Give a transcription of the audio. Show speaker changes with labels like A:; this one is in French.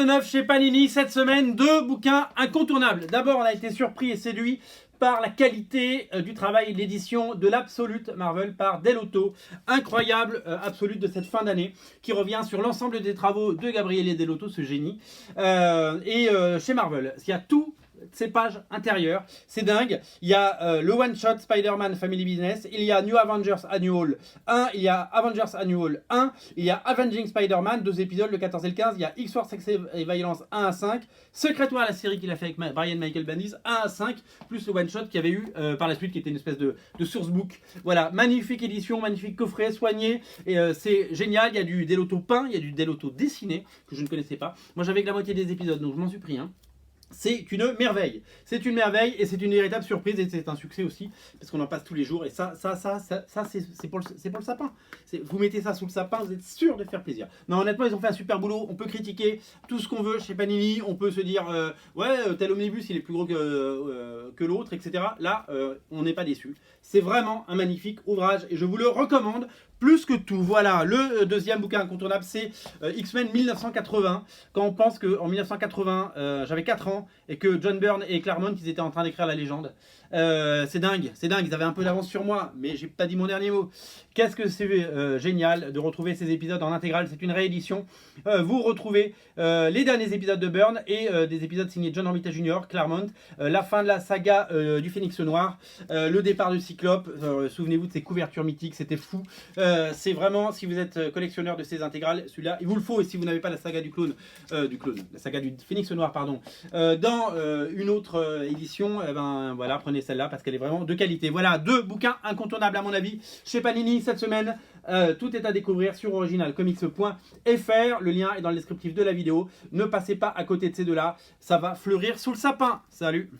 A: de neuf chez Panini cette semaine, deux bouquins incontournables. D'abord, on a été surpris et séduit par la qualité du travail et de l'édition de l'Absolute Marvel par Dell'Otto. Incroyable Absolute de cette fin d'année qui revient sur l'ensemble des travaux de Gabriele Dell'Otto, ce génie. Chez Marvel, il y a tout ces pages intérieures, c'est dingue. Il y a le One Shot Spider-Man Family Business, il y a New Avengers Annual 1, il y a Avengers Annual 1, il y a Avenging Spider-Man, 2 épisodes, le 14 et le 15, il y a X-Force Sex et Violence 1 à 5, Secret War, la série qu'il a fait avec Brian Michael Bendis 1 à 5, plus le One Shot qu'il y avait eu par la suite qui était une espèce de sourcebook. Voilà, magnifique édition, magnifique coffret, soigné, et c'est génial. Il y a du Dell'Otto peint, il y a du Dell'Otto dessiné, que je ne connaissais pas. Moi j'avais que la moitié des épisodes, donc je m'en suis pris un. C'est une merveille. C'est une merveille et c'est une véritable surprise et c'est un succès aussi parce qu'on en passe tous les jours et ça c'est pour le sapin. Vous mettez ça sous le sapin, vous êtes sûr de faire plaisir. Non, honnêtement, ils ont fait un super boulot. On peut critiquer tout ce qu'on veut chez Panini. On peut se dire ouais, tel omnibus il est plus gros que l'autre, etc. Là, on n'est pas déçu. C'est vraiment un magnifique ouvrage et je vous le recommande plus que tout. Voilà, le deuxième bouquin incontournable, c'est X-Men 1980. Quand on pense qu'en 1980, j'avais 4 ans et que John Byrne et Claremont, ils étaient en train d'écrire la légende. C'est dingue, ils avaient un peu d'avance sur moi, mais j'ai pas dit mon dernier mot. Qu'est-ce que c'est génial de retrouver ces épisodes en intégrale, c'est une réédition. Vous retrouvez les derniers épisodes de Byrne et des épisodes signés John Romita Jr., Claremont, la fin de la saga du Phénix Noir, le départ de Cyclope, souvenez-vous de ces couvertures mythiques, c'était fou. C'est vraiment, si vous êtes collectionneur de ces intégrales, celui-là, il vous le faut, et si vous n'avez pas la saga la saga du Phénix Noir, pardon, dans une autre édition, ben voilà, prenez celle-là parce qu'elle est vraiment de qualité. Voilà, deux bouquins incontournables à mon avis chez Panini cette semaine. Tout est à découvrir sur originalcomics.fr. Le lien est dans le descriptif de la vidéo. Ne passez pas à côté de ces deux-là. Ça va fleurir sous le sapin. Salut!